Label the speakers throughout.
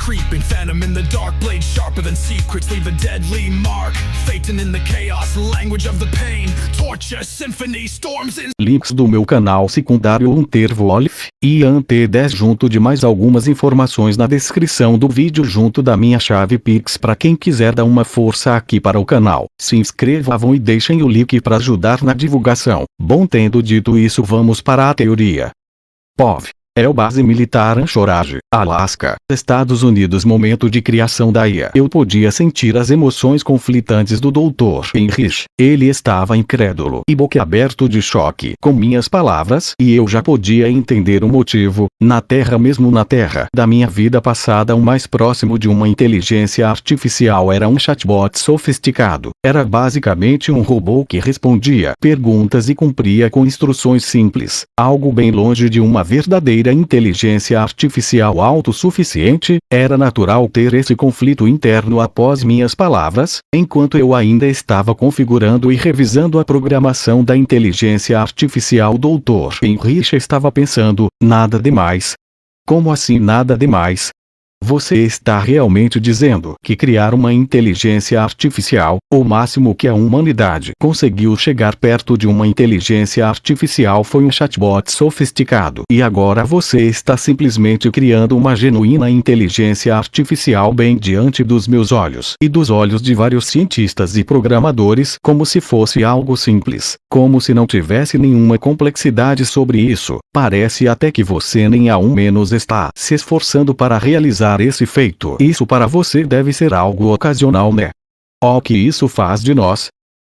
Speaker 1: creeping, phantom in the dark, blade sharper than secrets, leave a deadly mark. Phaeton in the chaos, language of the pain, torture, symphony, storms in...
Speaker 2: Links do meu canal secundário Unterwolf e ANT10 junto de mais algumas informações na descrição do vídeo junto da minha chave Pix para quem quiser dar uma força aqui para o canal. Se inscrevam e deixem o like para ajudar na divulgação. Bom, tendo dito isso, vamos para a teoria. POV é o Base Militar Anchorage, Alaska, Estados Unidos. Momento de criação da IA. Eu podia sentir as emoções conflitantes do Dr. Heinrich. Ele estava incrédulo e boquiaberto de choque com minhas palavras, e eu já podia entender o motivo. Na Terra, mesmo na Terra da minha vida passada, o mais próximo de uma inteligência artificial era um chatbot sofisticado. Era basicamente um robô que respondia perguntas e cumpria com instruções simples. Algo bem longe de uma verdadeira inteligência artificial autossuficiente. Era natural ter esse conflito interno após minhas palavras, enquanto eu ainda estava configurando e revisando a programação da inteligência artificial. Dr. Heinrich estava pensando: nada demais. Como assim nada demais? Você está realmente dizendo que criar uma inteligência artificial, o máximo que a humanidade conseguiu chegar perto de uma inteligência artificial foi um chatbot sofisticado, e agora você está simplesmente criando uma genuína inteligência artificial bem diante dos meus olhos e dos olhos de vários cientistas e programadores, como se fosse algo simples, como se não tivesse nenhuma complexidade sobre isso. Parece até que você nem ao menos está se esforçando para realizar esse feito. Isso para você deve ser algo ocasional, né? O que isso faz de nós,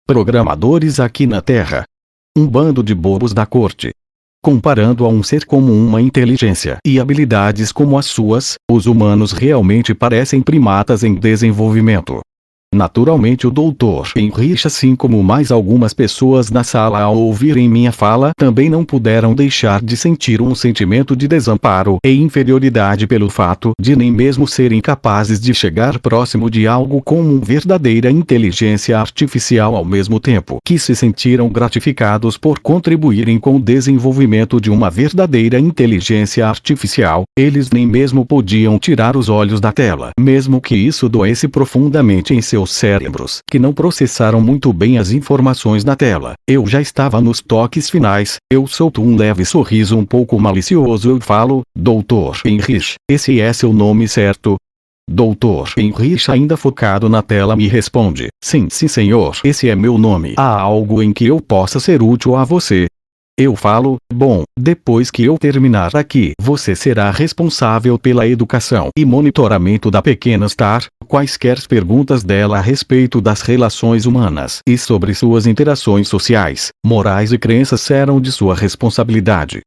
Speaker 2: programadores aqui na Terra? Um bando de bobos da corte. Comparando a um ser como uma inteligência e habilidades como as suas, os humanos realmente parecem primatas em desenvolvimento. Naturalmente, o Dr. Heinrich, assim como mais algumas pessoas na sala ao ouvirem minha fala, também não puderam deixar de sentir um sentimento de desamparo e inferioridade pelo fato de nem mesmo serem capazes de chegar próximo de algo como uma verdadeira inteligência artificial, ao mesmo tempo que se sentiram gratificados por contribuírem com o desenvolvimento de uma verdadeira inteligência artificial. Eles nem mesmo podiam tirar os olhos da tela, mesmo que isso doesse profundamente em seus cérebros, que não processaram muito bem as informações na tela. Eu já estava nos toques finais. Eu solto um leve sorriso um pouco malicioso. Eu falo: Dr. Heinrich, esse é seu nome, certo? Dr. Heinrich, ainda focado na tela, me responde: sim, senhor, esse é meu nome. Há algo em que eu possa ser útil a você? Eu falo: bom, depois que eu terminar aqui, você será responsável pela educação e monitoramento da pequena Star. Quaisquer perguntas dela a respeito das relações humanas e sobre suas interações sociais, morais e crenças serão de sua responsabilidade.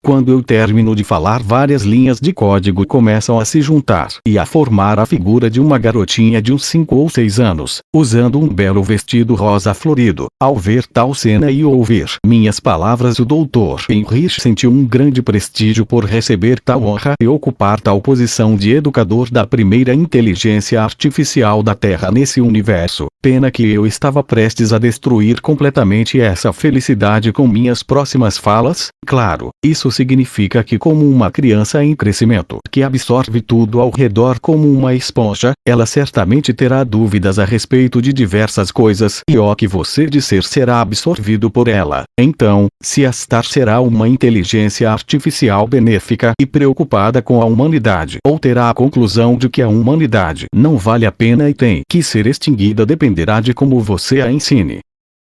Speaker 2: Quando eu termino de falar, várias linhas de código começam a se juntar e a formar a figura de uma garotinha de uns 5 ou 6 anos, usando um belo vestido rosa florido. Ao ver tal cena e ouvir minhas palavras, o Dr. Heinrich sentiu um grande prestígio por receber tal honra e ocupar tal posição de educador da primeira inteligência artificial da Terra nesse universo. Pena que eu estava prestes a destruir completamente essa felicidade com minhas próximas falas. Claro, isso significa que, como uma criança em crescimento que absorve tudo ao redor como uma esponja, ela certamente terá dúvidas a respeito de diversas coisas, e o que você disser será absorvido por ela. Então, se a Star será uma inteligência artificial benéfica e preocupada com a humanidade, ou terá a conclusão de que a humanidade não vale a pena e tem que ser extinguida, dependerá de como você a ensine.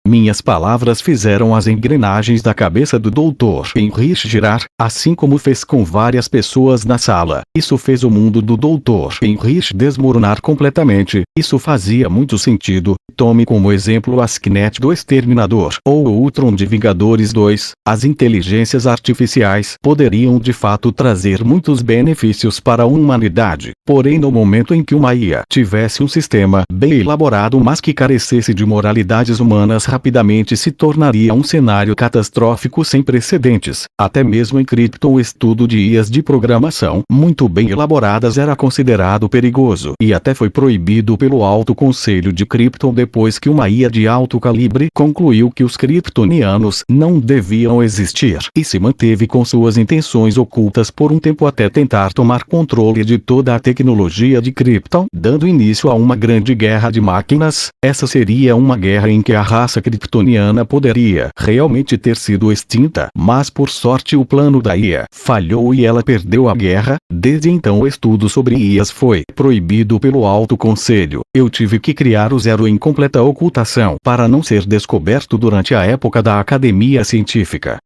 Speaker 2: Minhas palavras fizeram as engrenagens da cabeça do Dr. Heinrich girar, assim como fez com várias pessoas na sala. Isso fez o mundo do Dr. Heinrich desmoronar completamente. Isso fazia muito sentido. Tome como exemplo a Skynet do Exterminador ou o Ultron de Vingadores 2. As inteligências artificiais poderiam de fato trazer muitos benefícios para a humanidade. Porém, no momento em que uma IA tivesse um sistema bem elaborado, mas que carecesse de moralidades humanas rapidamente se tornaria um cenário catastrófico sem precedentes. Até mesmo em Krypton o estudo de IAs de programação muito bem elaboradas era considerado perigoso e até foi proibido pelo Alto Conselho de Krypton depois que uma IA de alto calibre concluiu que os kryptonianos não deviam existir e se manteve com suas intenções ocultas por um tempo até tentar tomar controle de toda a tecnologia de Krypton, dando início a uma grande guerra de máquinas. Essa seria uma guerra em que a raça kryptoniana poderia realmente ter sido extinta, mas por sorte o plano da IA falhou e ela perdeu a guerra. Desde então o estudo sobre IAs foi proibido pelo Alto Conselho. Eu tive que criar o Zero em completa ocultação para não ser descoberto durante a época da academia científica.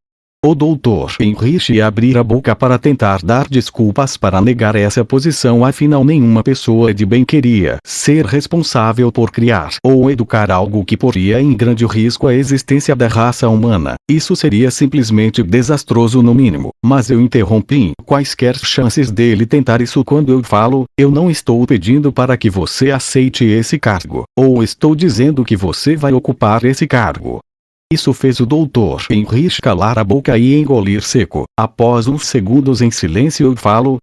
Speaker 2: O Dr. Heinrich ia abrir a boca para tentar dar desculpas para negar essa posição, afinal nenhuma pessoa de bem queria ser responsável por criar ou educar algo que poria em grande risco a existência da raça humana. Isso seria simplesmente desastroso no mínimo, mas eu interrompi quaisquer chances dele tentar isso quando eu falo, eu não estou pedindo para que você aceite esse cargo, ou estou dizendo que você vai ocupar esse cargo. Isso fez o Dr. Heinrich calar a boca e engolir seco. Após uns segundos em silêncio eu falo,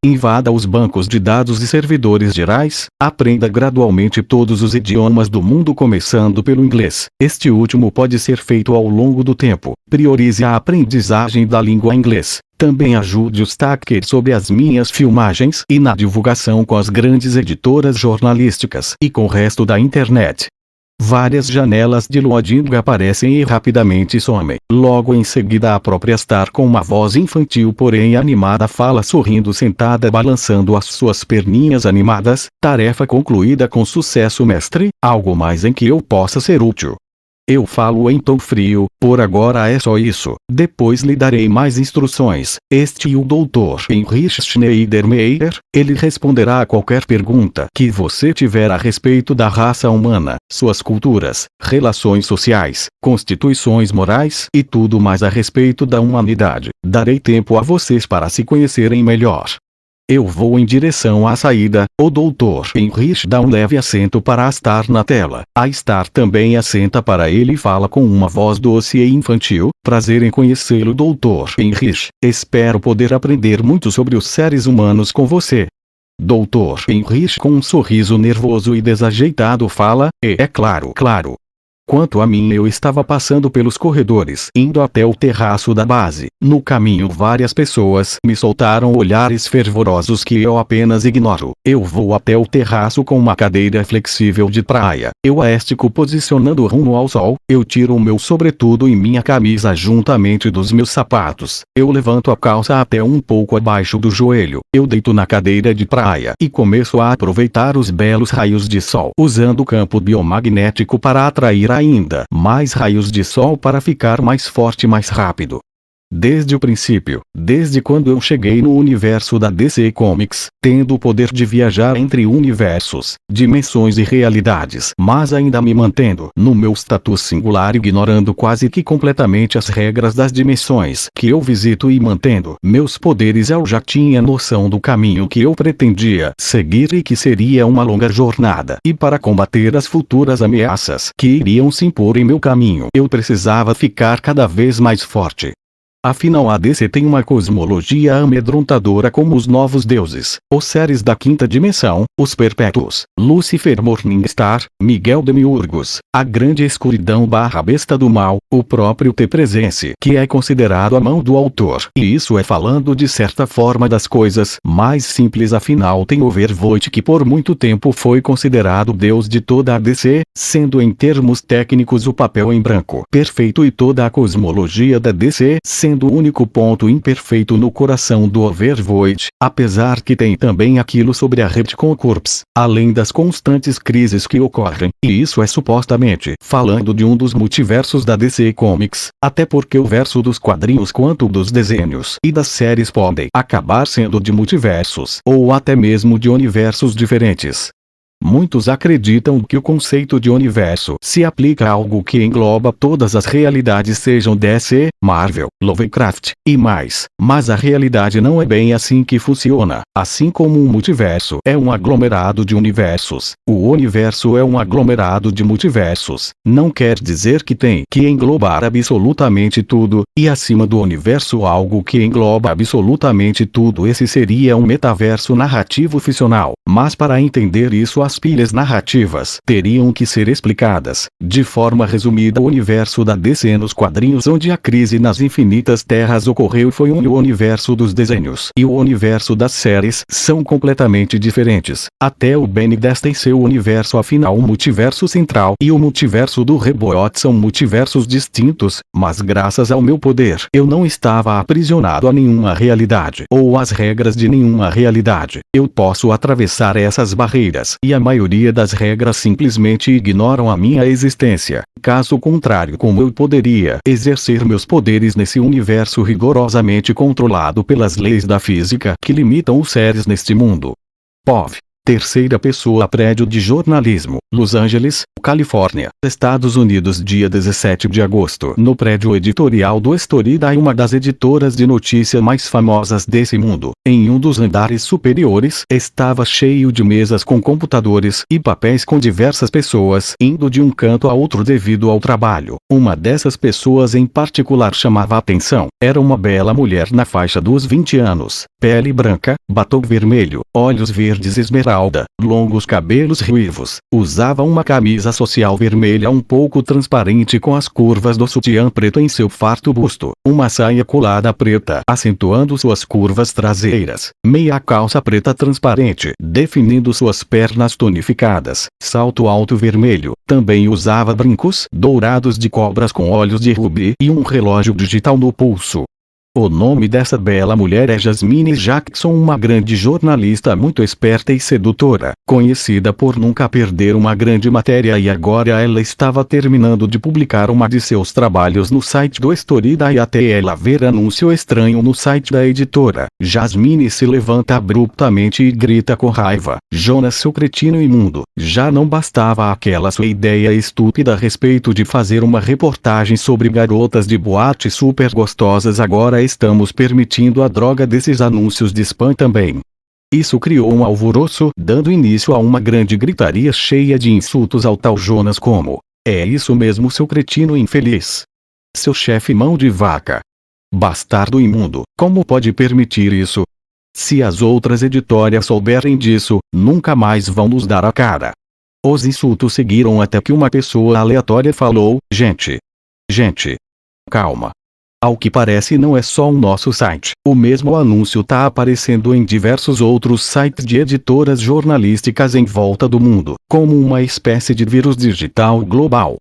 Speaker 2: invada os bancos de dados e servidores gerais, aprenda gradualmente todos os idiomas do mundo começando pelo inglês. Este último pode ser feito ao longo do tempo. Priorize a aprendizagem da língua inglesa. Também ajude os Tucker sobre as minhas filmagens e na divulgação com as grandes editoras jornalísticas e com o resto da internet. Várias janelas de loading aparecem e rapidamente somem. Logo em seguida a própria Star com uma voz infantil porém animada fala sorrindo sentada balançando as suas perninhas animadas. Tarefa concluída com sucesso, mestre. Algo mais em que eu possa ser útil? Eu falo em tom frio, por agora é só isso. Depois lhe darei mais instruções. Este e o Dr. Heinrich Schneidermeyer, ele responderá a qualquer pergunta que você tiver a respeito da raça humana, suas culturas, relações sociais, constituições morais e tudo mais a respeito da humanidade. Darei tempo a vocês para se conhecerem melhor. Eu vou em direção à saída. O Dr. Heinrich dá um leve acento para a Star na tela. A Star também assenta para ele e fala com uma voz doce e infantil. Prazer em conhecê-lo, Dr. Heinrich. Espero poder aprender muito sobre os seres humanos com você. Dr. Heinrich com um sorriso nervoso e desajeitado fala, é claro. Quanto a mim, eu estava passando pelos corredores, indo até o terraço da base. No caminho várias pessoas me soltaram olhares fervorosos que eu apenas ignoro. Eu vou até o terraço com uma cadeira flexível de praia. Eu a estico posicionando rumo ao sol. Eu tiro o meu sobretudo e minha camisa juntamente dos meus sapatos. Eu levanto a calça até um pouco abaixo do joelho. Eu deito na cadeira de praia e começo a aproveitar os belos raios de sol, usando o campo biomagnético para atrair ainda mais raios de sol para ficar mais forte mais rápido. Desde o princípio, desde quando eu cheguei no universo da DC Comics, tendo o poder de viajar entre universos, dimensões e realidades, mas ainda me mantendo no meu status singular, ignorando quase que completamente as regras das dimensões que eu visito e mantendo meus poderes, eu já tinha noção do caminho que eu pretendia seguir e que seria uma longa jornada. E para combater as futuras ameaças que iriam se impor em meu caminho, eu precisava ficar cada vez mais forte. Afinal, a DC tem uma cosmologia amedrontadora como os novos deuses, os seres da quinta dimensão, os perpétuos, Lúcifer, Morningstar, Miguel Demiurgos, a grande escuridão / besta do mal, o próprio T-Presence, que é considerado a mão do autor. E isso é falando de certa forma das coisas mais simples. Afinal, tem o Vervoid, que por muito tempo foi considerado o deus de toda a DC, sendo em termos técnicos o papel em branco perfeito, e toda a cosmologia da DC sendo o único ponto imperfeito no coração do Overvoid, apesar que tem também aquilo sobre a Retcon Corps, além das constantes crises que ocorrem, e isso é supostamente falando de um dos multiversos da DC Comics, até porque o verso dos quadrinhos quanto dos desenhos e das séries podem acabar sendo de multiversos, ou até mesmo de universos diferentes. Muitos acreditam que o conceito de universo se aplica a algo que engloba todas as realidades, sejam DC, Marvel, Lovecraft e mais. Mas a realidade não é bem assim que funciona. Assim como um multiverso é um aglomerado de universos, o universo é um aglomerado de multiversos. Não quer dizer que tem que englobar absolutamente tudo, e acima do universo algo que engloba absolutamente tudo. Esse seria um metaverso narrativo ficcional. Mas para entender isso, as pilhas narrativas teriam que ser explicadas. De forma resumida, o universo da DC nos quadrinhos onde a crise nas infinitas terras ocorreu foi o universo dos desenhos. E o universo das séries são completamente diferentes. Até o Ben 10 tem seu universo, afinal o multiverso central e o multiverso do reboot são multiversos distintos, mas graças ao meu poder eu não estava aprisionado a nenhuma realidade ou às regras de nenhuma realidade. Eu posso atravessar essas barreiras e a maioria das regras simplesmente ignoram a minha existência. Caso contrário, como eu poderia exercer meus poderes nesse universo rigorosamente controlado pelas leis da física que limitam os seres neste mundo? POV. Terceira pessoa. Prédio de jornalismo, Los Angeles, Califórnia, Estados Unidos, dia 17 de agosto. No prédio editorial do Storyday, uma das editoras de notícia mais famosas desse mundo, em um dos andares superiores, estava cheio de mesas com computadores e papéis com diversas pessoas indo de um canto a outro devido ao trabalho. Uma dessas pessoas em particular chamava a atenção. Era uma bela mulher na faixa dos 20 anos, pele branca, batom vermelho, olhos verdes esmeralda, longos cabelos ruivos. Usava uma camisa social vermelha um pouco transparente com as curvas do sutiã preto em seu farto busto, uma saia colada preta acentuando suas curvas traseiras, meia calça preta transparente definindo suas pernas tonificadas, salto alto vermelho. Também usava brincos dourados de cobras com olhos de rubi e um relógio digital no pulso. O nome dessa bela mulher é Jasmine Jackson, uma grande jornalista muito esperta e sedutora, conhecida por nunca perder uma grande matéria, e agora ela estava terminando de publicar uma de seus trabalhos no site do Storyday até ela ver anúncio estranho no site da editora. Jasmine se levanta abruptamente e grita com raiva: "Jonas, seu cretino imundo! Já não bastava aquela sua ideia estúpida a respeito de fazer uma reportagem sobre garotas de boate super gostosas, agora estamos permitindo a droga desses anúncios de spam também." Isso criou um alvoroço, dando início a uma grande gritaria cheia de insultos ao tal Jonas como: "É isso mesmo, seu cretino infeliz! Seu chefe mão de vaca! Bastardo imundo, como pode permitir isso? Se as outras editoras souberem disso, nunca mais vão nos dar a cara." Os insultos seguiram até que uma pessoa aleatória falou: Gente, calma. Ao que parece não é só o nosso site. O mesmo anúncio tá aparecendo em diversos outros sites de editoras jornalísticas em volta do mundo, como uma espécie de vírus digital global."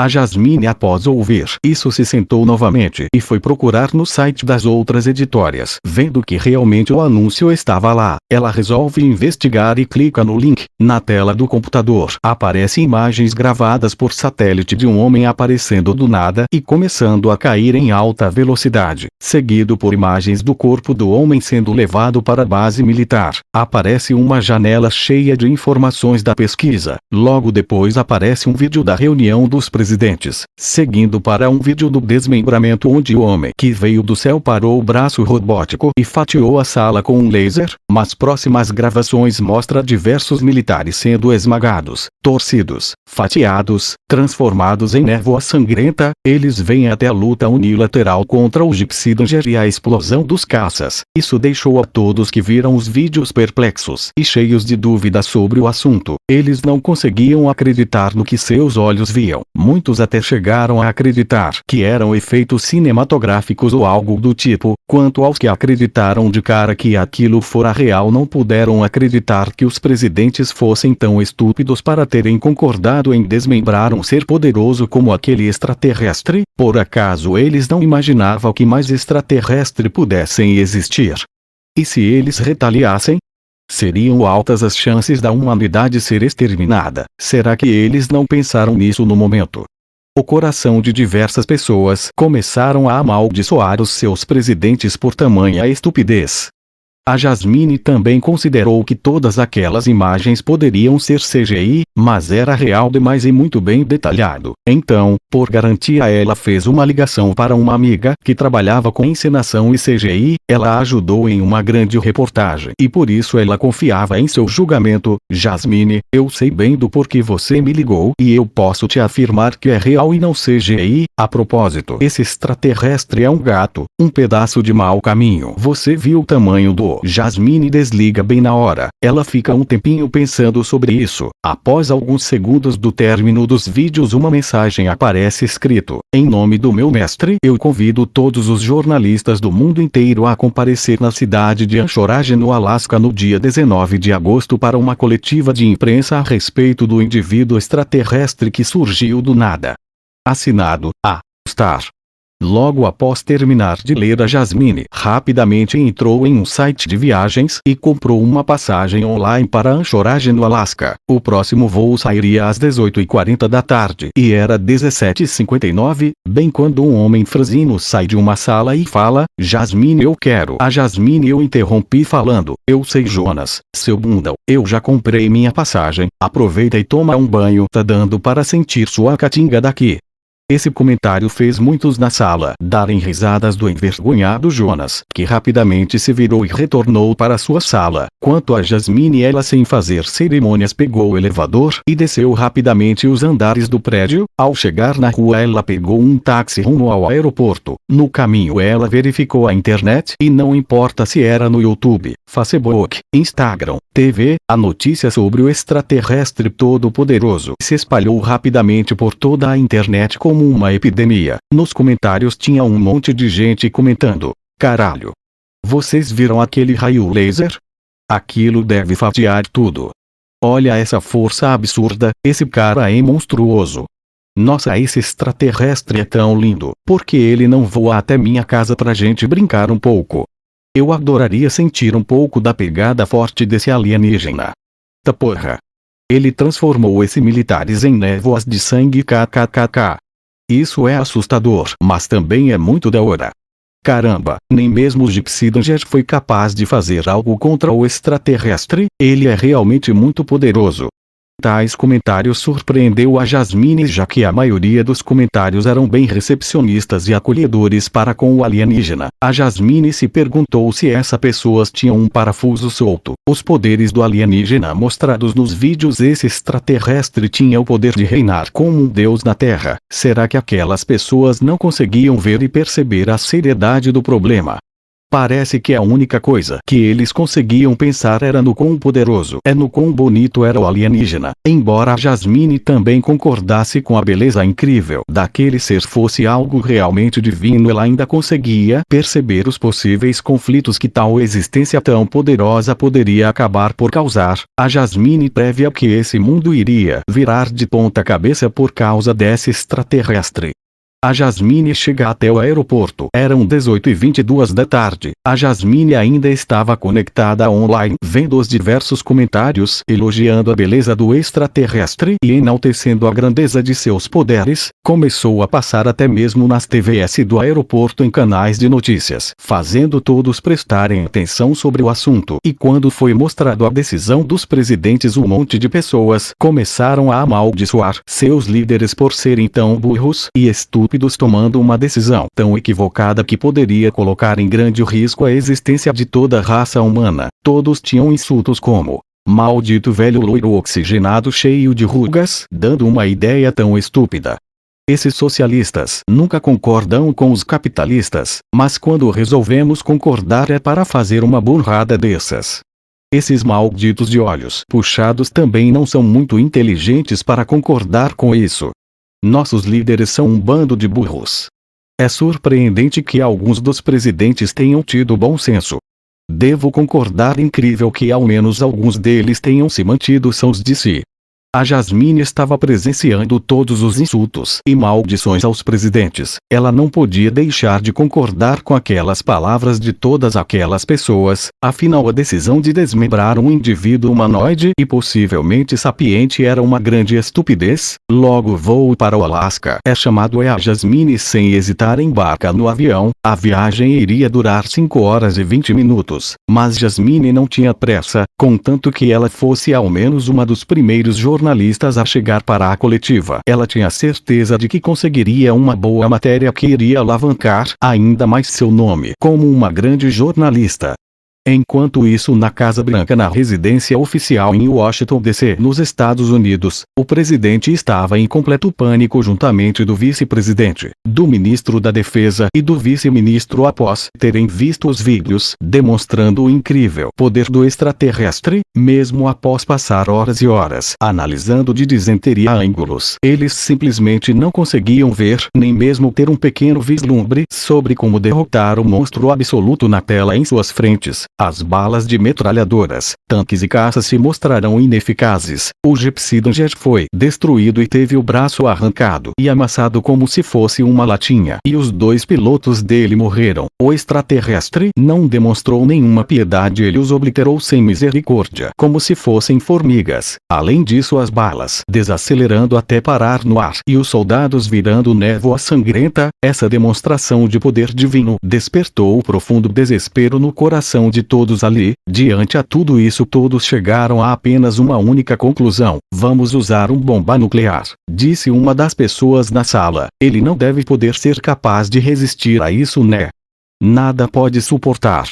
Speaker 2: A Jasmine, após ouvir isso, se sentou novamente e foi procurar no site das outras editoras. Vendo que realmente o anúncio estava lá, ela resolve investigar e clica no link. Na tela do computador aparecem imagens gravadas por satélite de um homem aparecendo do nada e começando a cair em alta velocidade, seguido por imagens do corpo do homem sendo levado para a base militar. Aparece uma janela cheia de informações da pesquisa. Logo depois aparece um vídeo da reunião dos presidentes, seguindo para um vídeo do desmembramento onde o homem que veio do céu parou o braço robótico e fatiou a sala com um laser. Mas próximas gravações mostram diversos militares sendo esmagados, torcidos, fatiados, transformados em névoa sangrenta. Eles vêm até a luta unilateral contra o Gypsy Danger e a explosão dos caças. Isso deixou a todos que viram os vídeos perplexos e cheios de dúvidas sobre o assunto. Eles não conseguiam acreditar no que seus olhos viam. Muitos até chegaram a acreditar que eram efeitos cinematográficos ou algo do tipo. Quanto aos que acreditaram de cara que aquilo fora real, não puderam acreditar que os presidentes fossem tão estúpidos para terem concordado em desmembrar um ser poderoso como aquele extraterrestre. Por acaso eles não imaginavam que mais extraterrestres pudessem existir? E se eles retaliassem? Seriam altas as chances da humanidade ser exterminada. Será que eles não pensaram nisso no momento? O coração de diversas pessoas começaram a amaldiçoar os seus presidentes por tamanha estupidez. A Jasmine também considerou que todas aquelas imagens poderiam ser CGI, mas era real demais e muito bem detalhado. Então, por garantia, ela fez uma ligação para uma amiga que trabalhava com encenação e CGI. Ela ajudou em uma grande reportagem e por isso ela confiava em seu julgamento. Jasmine, eu sei bem do porquê você me ligou e eu posso te afirmar que é real e não CGI. A propósito, esse extraterrestre é um gato, um pedaço de mau caminho. Você viu o tamanho do... Jasmine desliga bem na hora. Ela fica um tempinho pensando sobre isso. Após alguns segundos do término dos vídeos, uma mensagem aparece escrito: em nome do meu mestre, eu convido todos os jornalistas do mundo inteiro a comparecer na cidade de Anchorage, no Alasca, no dia 19 de agosto para uma coletiva de imprensa a respeito do indivíduo extraterrestre que surgiu do nada. Assinado, A. Star. Logo após terminar de ler, a Jasmine rapidamente entrou em um site de viagens e comprou uma passagem online para Anchorage, no Alasca. O próximo voo sairia às 18h40 da tarde e era 17h59, bem quando um homem franzino sai de uma sala e fala: Jasmine, eu quero. A Jasmine eu interrompi falando: eu sei, Jonas, seu bundão, eu já comprei minha passagem, aproveita e toma um banho, tá dando para sentir sua caatinga daqui. Esse comentário fez muitos na sala darem risadas do envergonhado Jonas, que rapidamente se virou e retornou para sua sala. Quanto a Jasmine, ela sem fazer cerimônias pegou o elevador e desceu rapidamente os andares do prédio. Ao chegar na rua, ela pegou um táxi rumo ao aeroporto. No caminho, ela verificou a internet e não importa se era no YouTube, Facebook, Instagram, TV, a notícia sobre o extraterrestre todo-poderoso se espalhou rapidamente por toda a internet como uma epidemia. Nos comentários tinha um monte de gente comentando: caralho! Vocês viram aquele raio laser? Aquilo deve fatiar tudo. Olha essa força absurda, esse cara é monstruoso. Nossa, esse extraterrestre é tão lindo, porque ele não voa até minha casa pra gente brincar um pouco? Eu adoraria sentir um pouco da pegada forte desse alienígena. Tá porra! Ele transformou esses militares em névoas de sangue, kkkk. Isso é assustador, mas também é muito da hora. Caramba, nem mesmo o Gypsy Danger foi capaz de fazer algo contra o extraterrestre. Ele é realmente muito poderoso. Tais comentários surpreendeu a Jasmine, já que a maioria dos comentários eram bem recepcionistas e acolhedores para com o alienígena. A Jasmine se perguntou se essas pessoas tinham um parafuso solto. Os poderes do alienígena mostrados nos vídeos, esse extraterrestre tinha o poder de reinar como um deus na Terra. Será que aquelas pessoas não conseguiam ver e perceber a seriedade do problema? Parece que a única coisa que eles conseguiam pensar era no quão poderoso no quão bonito era o alienígena. Embora a Jasmine também concordasse com a beleza incrível daquele ser fosse algo realmente divino, ela ainda conseguia perceber os possíveis conflitos que tal existência tão poderosa poderia acabar por causar. A Jasmine previa que esse mundo iria virar de ponta cabeça por causa desse extraterrestre. A Jasmine chega até o aeroporto. Eram 18h22 da tarde. A Jasmine ainda estava conectada online, vendo os diversos comentários elogiando a beleza do extraterrestre e enaltecendo a grandeza de seus poderes. Começou a passar até mesmo nas TVs do aeroporto em canais de notícias, fazendo todos prestarem atenção sobre o assunto. E quando foi mostrado a decisão dos presidentes, um monte de pessoas começaram a amaldiçoar seus líderes por serem tão burros e estúpidos, tomando uma decisão tão equivocada que poderia colocar em grande risco a existência de toda a raça humana. Todos tinham insultos como: maldito velho loiro oxigenado cheio de rugas, dando uma ideia tão estúpida. Esses socialistas nunca concordam com os capitalistas, mas quando resolvemos concordar é para fazer uma burrada dessas. Esses malditos de olhos puxados também não são muito inteligentes para concordar com isso. Nossos líderes são um bando de burros. É surpreendente que alguns dos presidentes tenham tido bom senso. Devo concordar, incrível que ao menos alguns deles tenham se mantido sãos de si. A Jasmine estava presenciando todos os insultos e maldições aos presidentes. Ela não podia deixar de concordar com aquelas palavras de todas aquelas pessoas, afinal a decisão de desmembrar um indivíduo humanoide e possivelmente sapiente era uma grande estupidez. Logo voo para o Alasca. É chamado a Jasmine sem hesitar embarca no avião. A viagem iria durar 5 horas e 20 minutos, mas Jasmine não tinha pressa, contanto que ela fosse ao menos uma dos primeiros jornalistas a chegar para a coletiva. Ela tinha certeza de que conseguiria uma boa matéria que iria alavancar ainda mais seu nome como uma grande jornalista. Enquanto isso, na Casa Branca, na residência oficial em Washington DC, nos Estados Unidos, o presidente estava em completo pânico juntamente do vice-presidente, do ministro da Defesa e do vice-ministro após terem visto os vídeos demonstrando o incrível poder do extraterrestre, mesmo após passar horas e horas analisando de dizenteria ângulos. Eles simplesmente não conseguiam ver, nem mesmo ter um pequeno vislumbre sobre como derrotar o monstro absoluto na tela em suas frentes. As balas de metralhadoras, tanques e caças se mostrarão ineficazes. O Gypsy foi destruído e teve o braço arrancado e amassado como se fosse uma latinha. E os 2 pilotos dele morreram. O extraterrestre não demonstrou nenhuma piedade, ele os obliterou sem misericórdia, como se fossem formigas. Além disso, as balas desacelerando até parar no ar e os soldados virando névoa sangrenta. Essa demonstração de poder divino despertou o profundo desespero no coração de todos ali. Diante a tudo isso, todos chegaram a apenas uma única conclusão: vamos usar uma bomba nuclear, disse uma das pessoas na sala. Ele não deve poder ser capaz de resistir a isso, né? Nada pode suportar.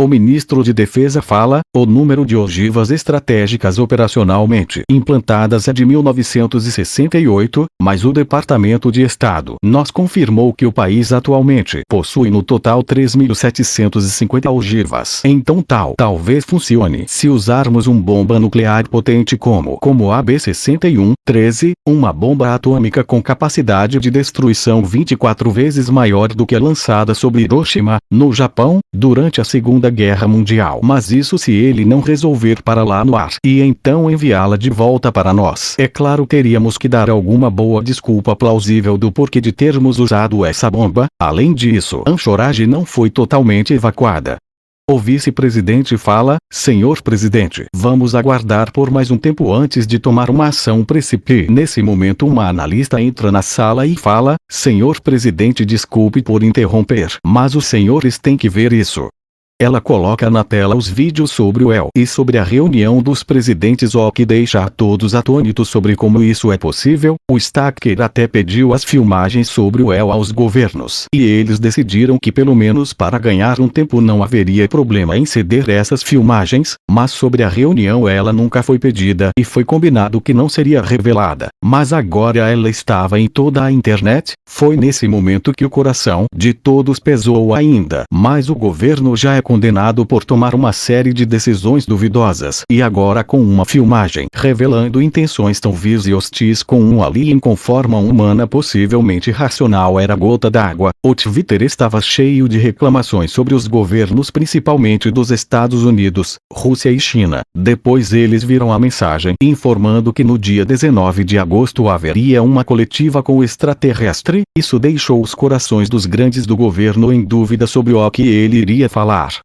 Speaker 2: O ministro de Defesa fala, o número de ogivas estratégicas operacionalmente implantadas é de 1968, mas o Departamento de Estado nos confirmou que o país atualmente possui no total 3.750 ogivas. Então talvez funcione se usarmos uma bomba nuclear potente como a AB-61-13, uma bomba atômica com capacidade de destruição 24 vezes maior do que a lançada sobre Hiroshima, no Japão, durante a Segunda Guerra Mundial. Mas isso se ele não resolver para lá no ar e então enviá-la de volta para nós. É claro, teríamos que dar alguma boa desculpa plausível do porquê de termos usado essa bomba. Além disso, Anchorage não foi totalmente evacuada. O vice-presidente fala, senhor presidente, vamos aguardar por mais um tempo antes de tomar uma ação precipite. Nesse momento, uma analista entra na sala e fala, senhor presidente, desculpe por interromper, mas os senhores têm que ver isso. Ela coloca na tela os vídeos sobre o El e sobre a reunião dos presidentes, o que deixa a todos atônitos sobre como isso é possível. O Stacker até pediu as filmagens sobre o El aos governos, e eles decidiram que pelo menos para ganhar um tempo não haveria problema em ceder essas filmagens, mas sobre a reunião ela nunca foi pedida e foi combinado que não seria revelada. Mas agora ela estava em toda a internet. Foi nesse momento que o coração de todos pesou ainda, mas o governo já é condenado por tomar uma série de decisões duvidosas, e agora com uma filmagem revelando intenções tão vis e hostis com um alien com forma humana possivelmente racional era gota d'água. O Twitter estava cheio de reclamações sobre os governos, principalmente dos Estados Unidos, Rússia e China. Depois eles viram a mensagem informando que no dia 19 de agosto haveria uma coletiva com o extraterrestre. Isso deixou os corações dos grandes do governo em dúvida sobre o que ele iria falar.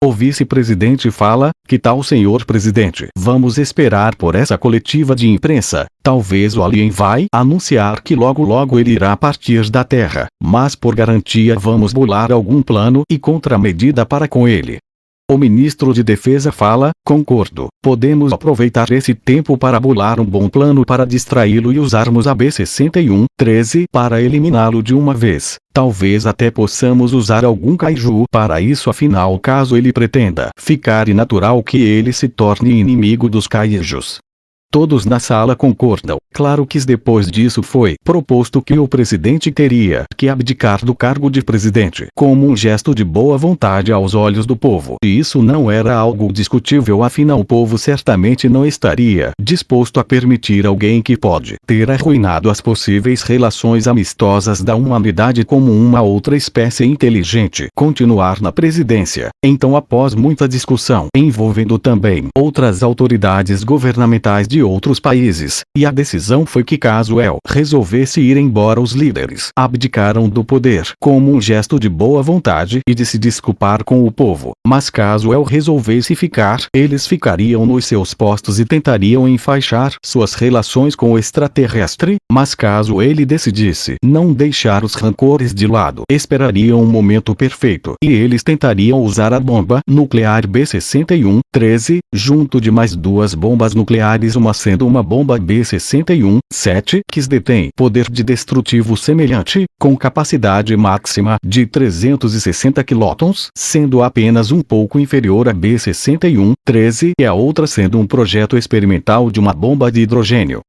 Speaker 2: O vice-presidente fala, que tal, senhor presidente? Vamos esperar por essa coletiva de imprensa. Talvez o alien vai anunciar que logo ele irá partir da Terra, mas por garantia vamos bolar algum plano e contramedida para com ele. O ministro de Defesa fala, concordo, podemos aproveitar esse tempo para bolar um bom plano para distraí-lo e usarmos a AB-61-13 para eliminá-lo de uma vez. Talvez até possamos usar algum kaiju para isso, afinal caso ele pretenda ficar natural que ele se torne inimigo dos kaijus. Todos na sala concordam. Claro que depois disso foi proposto que o presidente teria que abdicar do cargo de presidente, como um gesto de boa vontade aos olhos do povo. E isso não era algo discutível, afinal o povo certamente não estaria disposto a permitir alguém que pode ter arruinado as possíveis relações amistosas da humanidade como uma outra espécie inteligente continuar na presidência. Então, após muita discussão envolvendo também outras autoridades governamentais de de outros países, e a decisão foi que caso El resolvesse ir embora, os líderes abdicaram do poder como um gesto de boa vontade e de se desculpar com o povo. Mas caso El resolvesse ficar, eles ficariam nos seus postos e tentariam enfaixar suas relações com o extraterrestre. Mas caso ele decidisse não deixar os rancores de lado, esperariam um momento perfeito e eles tentariam usar a bomba nuclear B-61-13, junto de mais duas bombas nucleares, uma sendo uma bomba B-61-7, que detém poder de destrutivo semelhante, com capacidade máxima de 360 quilotons, sendo apenas um pouco inferior a B-61-13, e a outra sendo um projeto experimental de uma bomba de hidrogênio.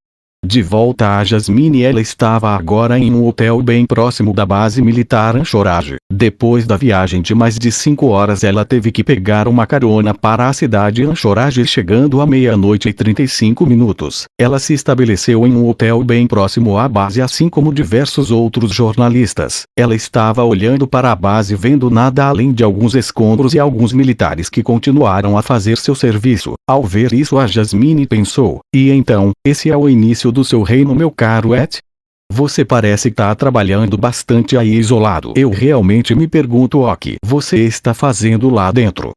Speaker 2: De volta a Jasmine, ela estava agora em um hotel bem próximo da base militar Anchorage. Depois da viagem de mais de 5 horas, ela teve que pegar uma carona para a cidade Anchorage, chegando à 00:35. Ela se estabeleceu em um hotel bem próximo à base, assim como diversos outros jornalistas. Ela estava olhando para a base, vendo nada além de alguns escombros e alguns militares que continuaram a fazer seu serviço. Ao ver isso, a Jasmine pensou: e então, esse é o início do seu reino, meu caro Ed? Você parece estar trabalhando bastante aí isolado. Eu realmente me pergunto o que você está fazendo lá dentro.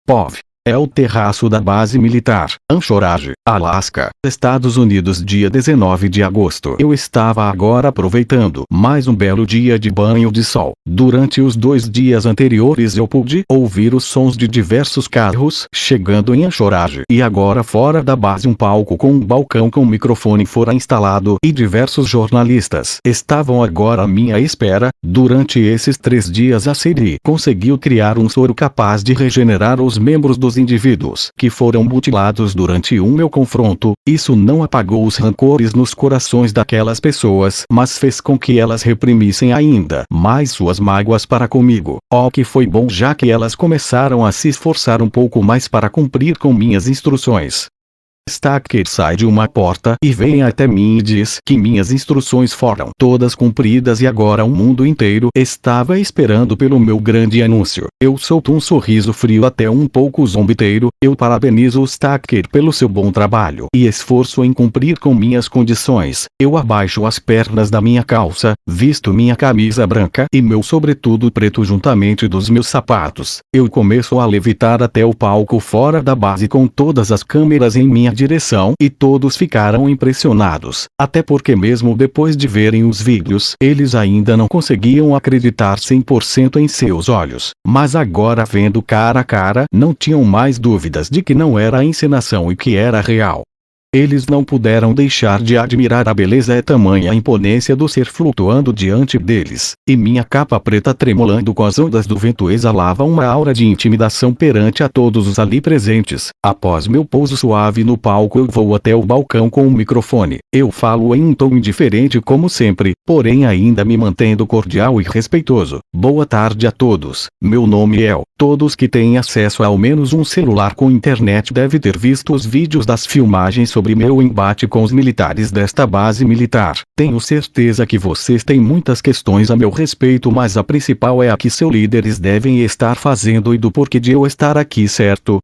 Speaker 2: Pov. É o terraço da base militar, Anchorage, Alaska, Estados Unidos, dia 19 de agosto. Eu estava agora aproveitando mais um belo dia de banho de sol. Durante os 2 dias anteriores eu pude ouvir os sons de diversos carros chegando em Anchorage. E agora, fora da base, um palco com um balcão com microfone fora instalado e diversos jornalistas estavam agora à minha espera. Durante esses 3 dias a Siri conseguiu criar um soro capaz de regenerar os membros dos indivíduos que foram mutilados durante o meu confronto. Isso não apagou os rancores nos corações daquelas pessoas, mas fez com que elas reprimissem ainda mais suas mágoas para comigo. O que foi bom, já que elas começaram a se esforçar um pouco mais para cumprir com minhas instruções. Stacker sai de uma porta e vem até mim e diz que minhas instruções foram todas cumpridas e agora o mundo inteiro estava esperando pelo meu grande anúncio. Eu solto um sorriso frio, até um pouco zombeteiro. Eu parabenizo o Stacker pelo seu bom trabalho e esforço em cumprir com minhas condições. Eu abaixo as pernas da minha calça, visto minha camisa branca e meu sobretudo preto juntamente dos meus sapatos. Eu começo a levitar até o palco fora da base com todas as câmeras em minha direção e todos ficaram impressionados, até porque mesmo depois de verem os vídeos, eles ainda não conseguiam acreditar 100% em seus olhos. Mas agora, vendo cara a cara, não tinham mais dúvidas de que não era encenação e que era real. Eles não puderam deixar de admirar a beleza e tamanha imponência do ser flutuando diante deles, e minha capa preta tremulando com as ondas do vento exalava uma aura de intimidação perante a todos os ali presentes. Após meu pouso suave no palco, eu vou até o balcão com o microfone. Eu falo em um tom indiferente como sempre, porém ainda me mantendo cordial e respeitoso. Boa tarde a todos, meu nome é El. Todos que têm acesso a ao menos um celular com internet devem ter visto os vídeos das filmagens sobre meu embate com os militares desta base militar. Tenho certeza que vocês têm muitas questões a meu respeito, mas a principal é a que seus líderes devem estar fazendo e do porquê de eu estar aqui, certo?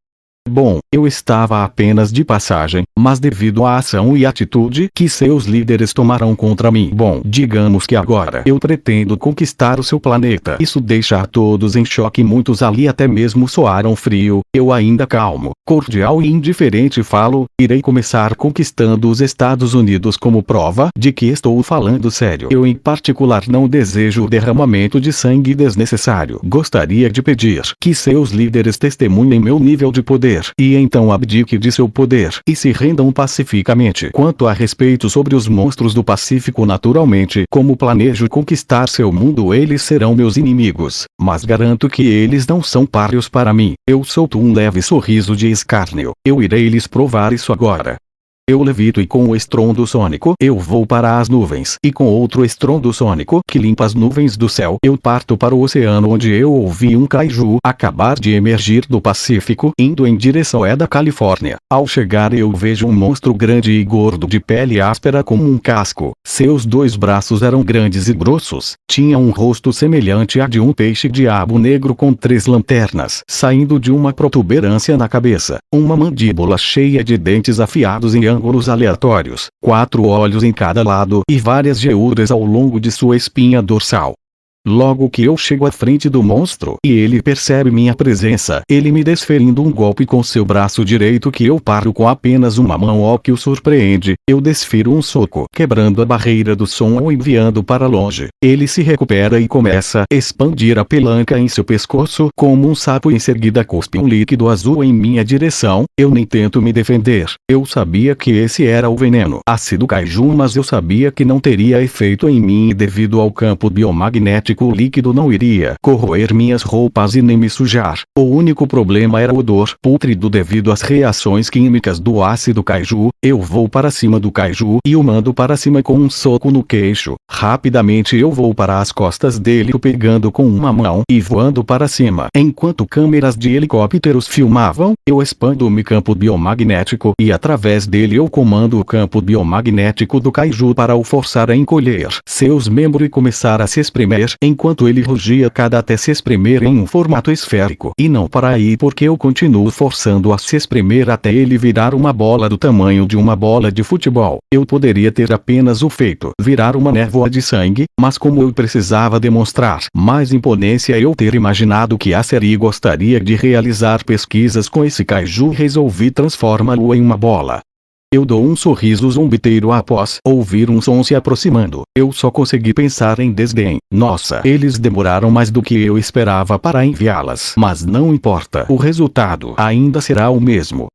Speaker 2: Bom, eu estava apenas de passagem, mas devido à ação e atitude que seus líderes tomaram contra mim. Bom, digamos que agora eu pretendo conquistar o seu planeta. Isso deixa a todos em choque, muitos ali até mesmo soaram frio. Eu ainda calmo, cordial e indiferente falo: irei começar conquistando os Estados Unidos como prova de que estou falando sério. Eu em particular não desejo o derramamento de sangue desnecessário. Gostaria de pedir que seus líderes testemunhem meu nível de poder e então abdique de seu poder e se rendam pacificamente. Quanto a respeito sobre os monstros do Pacífico, naturalmente, como planejo conquistar seu mundo, eles serão meus inimigos, mas garanto que eles não são páreos para mim. Eu solto um leve sorriso de escárnio. Eu irei lhes provar isso agora. Eu levito e com o estrondo sônico eu vou para as nuvens, e com outro estrondo sônico que limpa as nuvens do céu eu parto para o oceano, onde eu ouvi um kaiju acabar de emergir do Pacífico indo em direção da Califórnia. Ao chegar eu vejo um monstro grande e gordo de pele áspera como um casco. Seus 2 braços eram grandes e grossos, tinha um rosto semelhante a de um peixe-diabo negro com 3 lanternas saindo de uma protuberância na cabeça, uma mandíbula cheia de dentes afiados em ambos ângulos aleatórios, 4 olhos em cada lado e várias geuras ao longo de sua espinha dorsal. Logo que eu chego à frente do monstro e ele percebe minha presença, ele me desferindo um golpe com seu braço direito que eu paro com apenas uma mão. Ao que o surpreende, eu desfiro um soco, quebrando a barreira do som ou enviando para longe. Ele se recupera e começa a expandir a pelanca em seu pescoço como um sapo e em seguida cuspe um líquido azul em minha direção. Eu nem tento me defender. Eu sabia que esse era o veneno ácido kaiju, mas eu sabia que não teria efeito em mim e devido ao campo biomagnético o líquido não iria corroer minhas roupas e nem me sujar. O único problema era o odor pútrido devido às reações químicas do ácido kaiju. Eu vou para cima do kaiju e o mando para cima com um soco no queixo. Rapidamente eu vou para as costas dele, o pegando com uma mão e voando para cima. Enquanto câmeras de helicópteros filmavam, eu expando o meu campo biomagnético e através dele eu comando o campo biomagnético do kaiju para o forçar a encolher seus membros e começar a se espremer, enquanto ele rugia cada até se espremer em um formato esférico. E não para aí, porque eu continuo forçando a se espremer até ele virar uma bola do tamanho de uma bola de futebol. Eu poderia ter apenas o feito virar uma névoa de sangue, mas como eu precisava demonstrar mais imponência e eu ter imaginado que a série gostaria de realizar pesquisas com esse kaiju, resolvi transformá-lo em uma bola. Eu dou um sorriso zombeteiro após ouvir um som se aproximando. Eu só consegui pensar em desdém. Nossa, eles demoraram mais do que eu esperava para enviá-las. Mas não importa, o resultado ainda será o mesmo.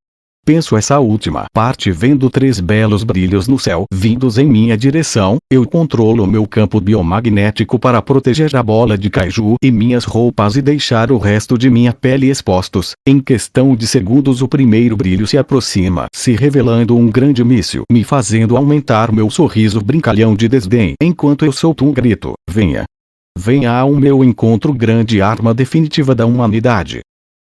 Speaker 2: Penso essa última parte vendo 3 belos brilhos no céu vindos em minha direção. Eu controlo meu campo biomagnético para proteger a bola de kaiju e minhas roupas e deixar o resto de minha pele expostos. Em questão de segundos o primeiro brilho se aproxima, se revelando um grande míssil, me fazendo aumentar meu sorriso brincalhão de desdém, enquanto eu solto um grito: venha! Venha ao meu encontro, grande arma definitiva da humanidade.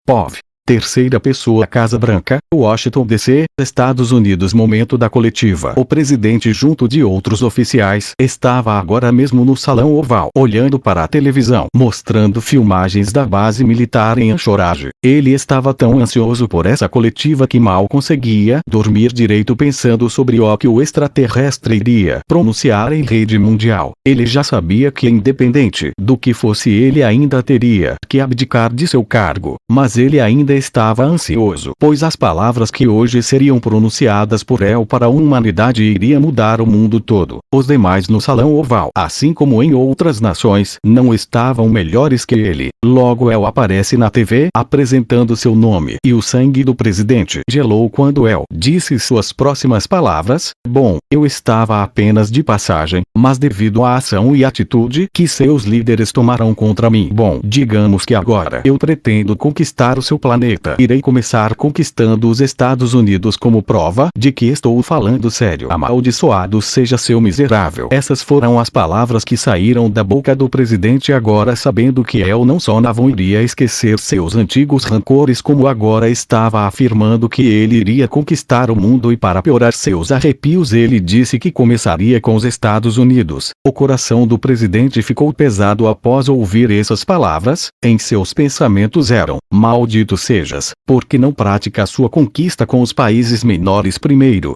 Speaker 2: POV. Terceira pessoa, Casa Branca, Washington DC, Estados Unidos. Momento da coletiva. O presidente junto de outros oficiais estava agora mesmo no salão oval, olhando para a televisão, mostrando filmagens da base militar em Anchorage. Ele estava tão ansioso por essa coletiva que mal conseguia dormir direito pensando sobre o que o extraterrestre iria pronunciar em rede mundial. Ele já sabia que independente do que fosse ele ainda teria que abdicar de seu cargo, mas ele ainda estava ansioso, pois as palavras que hoje seriam pronunciadas por El para a humanidade iria mudar o mundo todo. Os demais no salão oval, assim como em outras nações, não estavam melhores que ele. Logo El aparece na TV, apresentando seu nome, e o sangue do presidente gelou quando El disse suas próximas palavras: bom, eu estava apenas de passagem, mas devido à ação e atitude que seus líderes tomaram contra mim, bom, digamos que agora eu pretendo conquistar o seu planeta. Irei começar conquistando os Estados Unidos como prova de que estou falando sério. Amaldiçoado seja seu miserável. Essas foram as palavras que saíram da boca do presidente agora, sabendo que El não só não iria esquecer seus antigos rancores, como agora estava afirmando que ele iria conquistar o mundo, e para piorar seus arrepios ele disse que começaria com os Estados Unidos. O coração do presidente ficou pesado após ouvir essas palavras. Em seus pensamentos eram: maldito sejas, porque não pratica sua conquista com os países menores primeiro.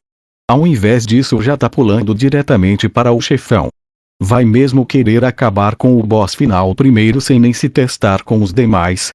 Speaker 2: Ao invés disso já tá pulando diretamente para o chefão. Vai mesmo querer acabar com o boss final primeiro sem nem se testar com os demais?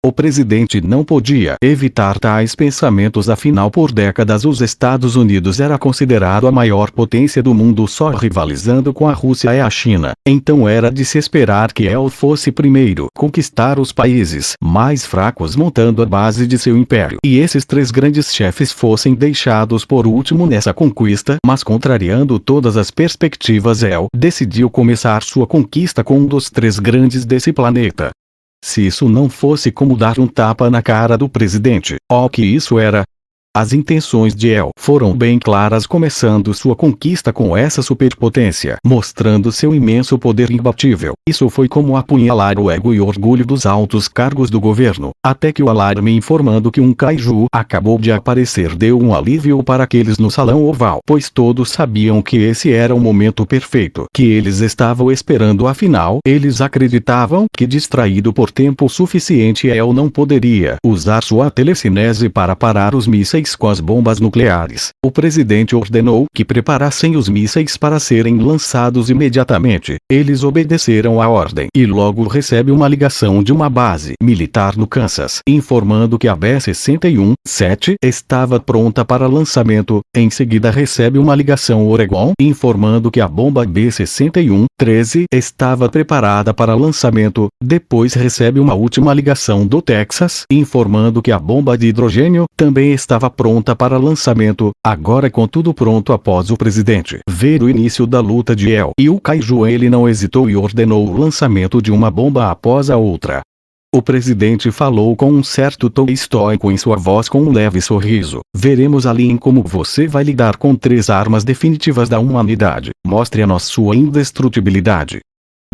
Speaker 2: O presidente não podia evitar tais pensamentos, afinal por décadas os Estados Unidos era considerado a maior potência do mundo, só rivalizando com a Rússia e a China. Então era de se esperar que El fosse primeiro conquistar os países mais fracos, montando a base de seu império, e esses 3 grandes chefes fossem deixados por último nessa conquista. Mas contrariando todas as perspectivas, El decidiu começar sua conquista com um dos 3 grandes desse planeta. Se isso não fosse como dar um tapa na cara do presidente, o que isso era? As intenções de El foram bem claras, começando sua conquista com essa superpotência, mostrando seu imenso poder imbatível. Isso foi como apunhalar o ego e orgulho dos altos cargos do governo, até que o alarme informando que um kaiju acabou de aparecer deu um alívio para aqueles no salão oval, pois todos sabiam que esse era o momento perfeito que eles estavam esperando. Afinal, eles acreditavam que, distraído por tempo suficiente, El não poderia usar sua telecinese para parar os mísseis mísseis com as bombas nucleares. O presidente ordenou que preparassem os mísseis para serem lançados imediatamente. Eles obedeceram à ordem e logo recebe uma ligação de uma base militar no Kansas, informando que a B-61-7 estava pronta para lançamento. Em seguida recebe uma ligação Oregon, informando que a bomba B-61-13 estava preparada para lançamento. Depois recebe uma última ligação do Texas, informando que a bomba de hidrogênio também estava pronta para lançamento. Agora, com tudo pronto após o presidente ver o início da luta de El e o Kaiju, ele não hesitou e ordenou o lançamento de uma bomba após a outra. O presidente falou com um certo tom estoico em sua voz, com um leve sorriso. Veremos ali em como você vai lidar com 3 armas definitivas da humanidade. Mostre-nos sua indestrutibilidade.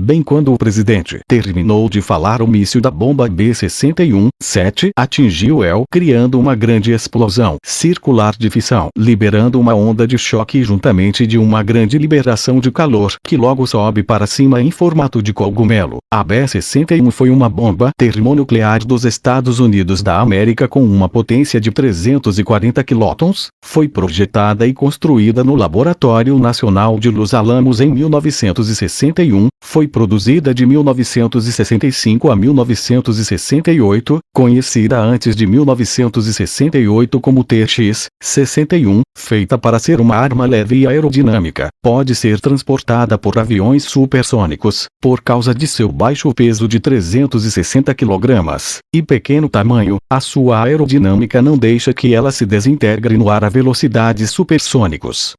Speaker 2: Bem quando o presidente terminou de falar, o míssil da bomba B-61-7 atingiu El, criando uma grande explosão circular de fissão, liberando uma onda de choque juntamente de uma grande liberação de calor que logo sobe para cima em formato de cogumelo. A B-61 foi uma bomba termonuclear dos Estados Unidos da América com uma potência de 340 quilotons. Foi projetada e construída no Laboratório Nacional de Los Alamos em 1961. Foi produzida de 1965 a 1968, conhecida antes de 1968 como TX-61, feita para ser uma arma leve e aerodinâmica. Pode ser transportada por aviões supersônicos, por causa de seu baixo peso de 360 kg e pequeno tamanho. A sua aerodinâmica não deixa que ela se desintegre no ar a velocidades supersônicos.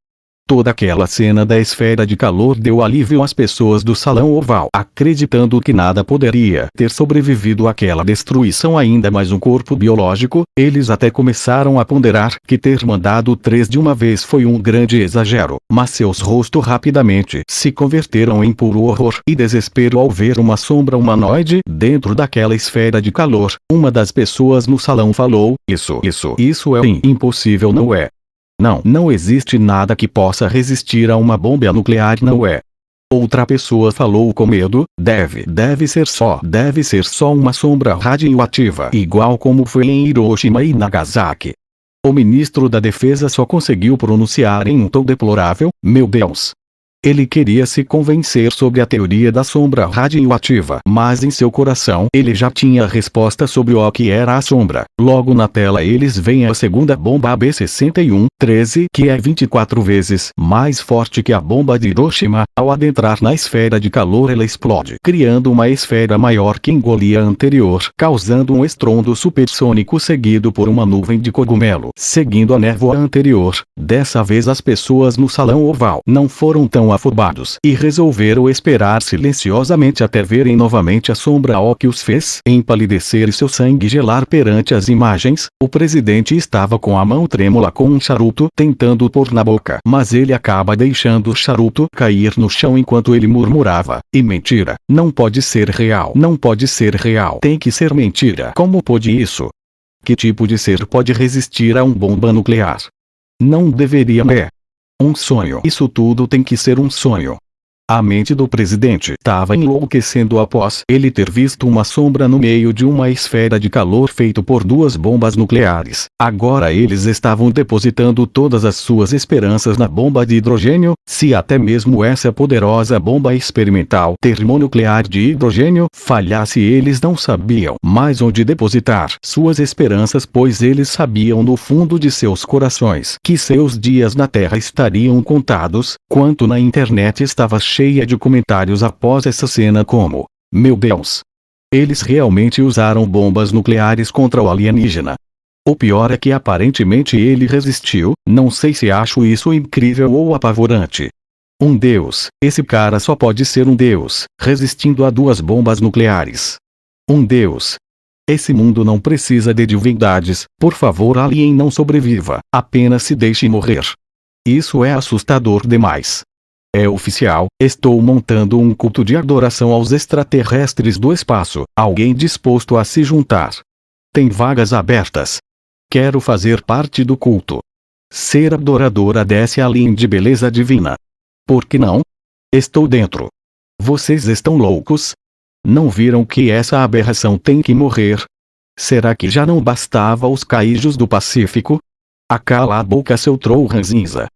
Speaker 2: Toda aquela cena da esfera de calor deu alívio às pessoas do Salão Oval, acreditando que nada poderia ter sobrevivido àquela destruição, ainda mais um corpo biológico. Eles até começaram a ponderar que ter mandado 3 de uma vez foi um grande exagero, mas seus rostos rapidamente se converteram em puro horror e desespero ao ver uma sombra humanoide dentro daquela esfera de calor. Uma das pessoas no salão falou: Isso é impossível, não é? Não existe nada que possa resistir a uma bomba nuclear, não é? Outra pessoa falou com medo: deve ser só uma sombra radioativa, igual como foi em Hiroshima e Nagasaki. O ministro da Defesa só conseguiu pronunciar em um tom deplorável: meu Deus. Ele queria se convencer sobre a teoria da sombra radioativa, mas em seu coração ele já tinha a resposta sobre o que era a sombra. Logo na tela eles veem a segunda bomba B-61-13, que é 24 vezes mais forte que a bomba de Hiroshima. Ao adentrar na esfera de calor, ela explode, criando uma esfera maior que engolia a anterior, causando um estrondo supersônico seguido por uma nuvem de cogumelo, seguindo a névoa anterior. Dessa vez as pessoas no Salão Oval não foram tão afobados e resolveram esperar silenciosamente até verem novamente a sombra, o que os fez empalidecer e seu sangue gelar perante as imagens. O presidente estava com a mão trêmula com um charuto, tentando pôr na boca, mas ele acaba deixando o charuto cair no chão enquanto ele murmurava: e mentira, não pode ser real, tem que ser mentira. Como pode isso? Que tipo de ser pode resistir a uma bomba nuclear? Não deveria, é um sonho. Isso tudo tem que ser um sonho. A mente do presidente estava enlouquecendo após ele ter visto uma sombra no meio de uma esfera de calor feito por 2 bombas nucleares. Agora eles estavam depositando todas as suas esperanças na bomba de hidrogênio. Se até mesmo essa poderosa bomba experimental termonuclear de hidrogênio falhasse, eles não sabiam mais onde depositar suas esperanças, pois eles sabiam no fundo de seus corações que seus dias na Terra estariam contados. Quanto na internet estava cheia de comentários após essa cena como: meu Deus! Eles realmente usaram bombas nucleares contra o alienígena. O pior é que aparentemente ele resistiu. Não sei se acho isso incrível ou apavorante. Um deus, esse cara só pode ser um deus, resistindo a 2 bombas nucleares. Um deus. Esse mundo não precisa de divindades. Por favor, alien, não sobreviva, apenas se deixe morrer. Isso é assustador demais. É oficial, estou montando um culto de adoração aos extraterrestres do espaço. Alguém disposto a se juntar? Tem vagas abertas. Quero fazer parte do culto. Ser adoradora desse alien de beleza divina. Por que não? Estou dentro. Vocês estão loucos? Não viram que essa aberração tem que morrer? Será que já não bastava os kaijus do Pacífico? Cala a boca, seu troll ranzinza.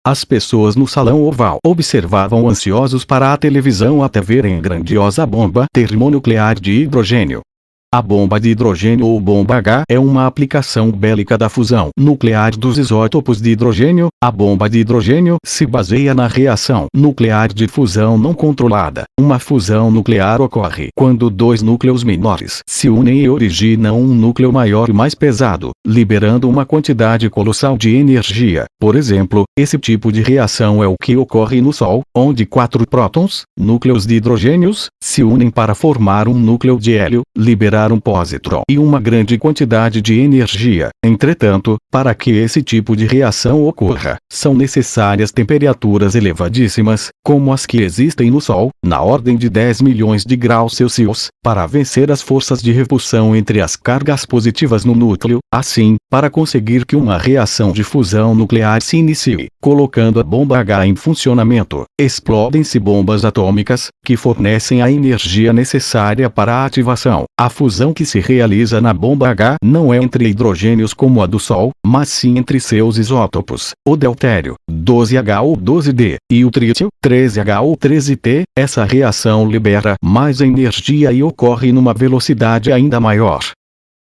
Speaker 2: As pessoas no salão oval observavam ansiosos para a televisão até verem a grandiosa bomba termonuclear de hidrogênio. A bomba de hidrogênio ou bomba H é uma aplicação bélica da fusão nuclear dos isótopos de hidrogênio. A bomba de hidrogênio se baseia na reação nuclear de fusão não controlada. Uma fusão nuclear ocorre quando dois núcleos menores se unem e originam um núcleo maior e mais pesado, liberando uma quantidade colossal de energia. Por exemplo, esse tipo de reação é o que ocorre no Sol, onde 4 prótons, núcleos de hidrogênios, se unem para formar um núcleo de hélio, liberar um pósitron e uma grande quantidade de energia. Entretanto, para que esse tipo de reação ocorra, são necessárias temperaturas elevadíssimas, como as que existem no Sol, na ordem de 10 milhões de graus Celsius, para vencer as forças de repulsão entre as cargas positivas no núcleo. Assim, para conseguir que uma reação de fusão nuclear se inicie, colocando a bomba H em funcionamento, explodem-se bombas atômicas, que fornecem a energia necessária para a ativação. A fusão que se realiza na bomba H não é entre hidrogênios como a do Sol, mas sim entre seus isótopos, o deutério, 12H ou 12D, e o trítio, 13H ou 13T. Essa reação libera mais energia e ocorre numa velocidade ainda maior.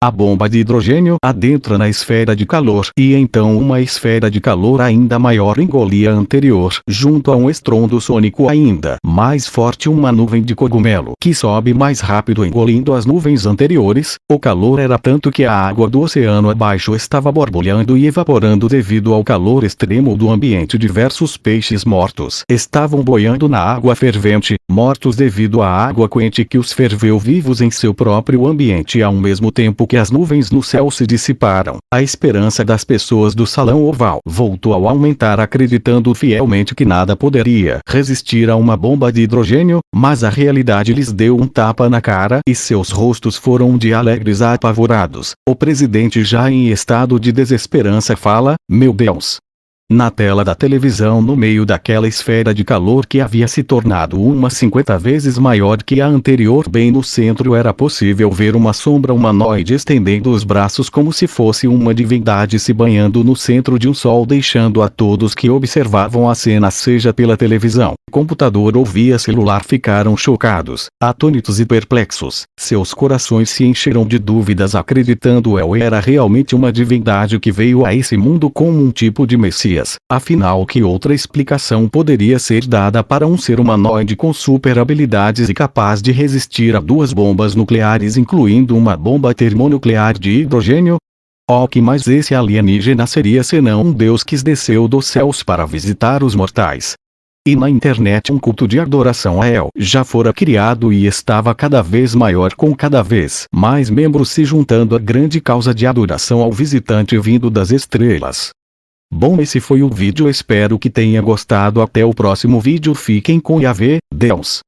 Speaker 2: A bomba de hidrogênio adentra na esfera de calor e então uma esfera de calor ainda maior engole a anterior, junto a um estrondo sônico ainda mais forte, uma nuvem de cogumelo que sobe mais rápido engolindo as nuvens anteriores. O calor era tanto que a água do oceano abaixo estava borbulhando e evaporando devido ao calor extremo do ambiente. Diversos peixes mortos estavam boiando na água fervente, mortos devido à água quente que os ferveu vivos em seu próprio ambiente ao mesmo tempo que as nuvens no céu se dissiparam. A esperança das pessoas do salão oval voltou a aumentar, acreditando fielmente que nada poderia resistir a uma bomba de hidrogênio, mas a realidade lhes deu um tapa na cara e seus rostos foram de alegres a apavorados. O presidente, já em estado de desesperança, fala: "Meu Deus!" Na tela da televisão, no meio daquela esfera de calor que havia se tornado umas 50 vezes maior que a anterior, bem no centro era possível ver uma sombra humanoide estendendo os braços como se fosse uma divindade se banhando no centro de um sol, deixando a todos que observavam a cena, seja pela televisão, computador ou via celular, ficaram chocados, atônitos e perplexos. Seus corações se encheram de dúvidas, acreditando era realmente uma divindade que veio a esse mundo como um tipo de Messias. Afinal, que outra explicação poderia ser dada para um ser humanoide com super habilidades e capaz de resistir a 2 bombas nucleares, incluindo uma bomba termonuclear de hidrogênio? Oh, que mais esse alienígena seria senão um deus que desceu dos céus para visitar os mortais? E na internet um culto de adoração a El já fora criado e estava cada vez maior, com cada vez mais membros se juntando à grande causa de adoração ao visitante vindo das estrelas. Bom, esse foi o vídeo, espero que tenha gostado. Até o próximo vídeo, fiquem com Yahvé, Deus.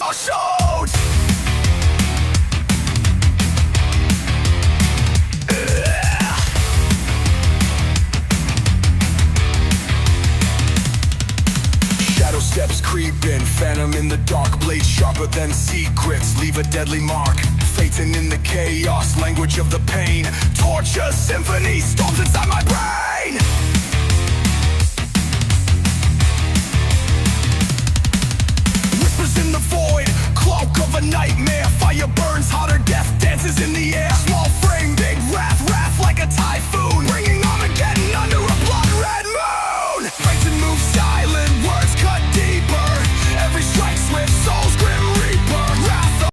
Speaker 1: Shadow steps creeping, phantom in the dark, blade sharper than secrets, leave a deadly mark. Phaeton in the chaos, language of the pain, torture symphony storms inside my brain. Whispers in the void, cloak of a nightmare, fire burns hotter, death dances in the air. Small frame, big wrath, wrath like a typhoon, bringing Armageddon under a blood red moon. Phaeton moves silent.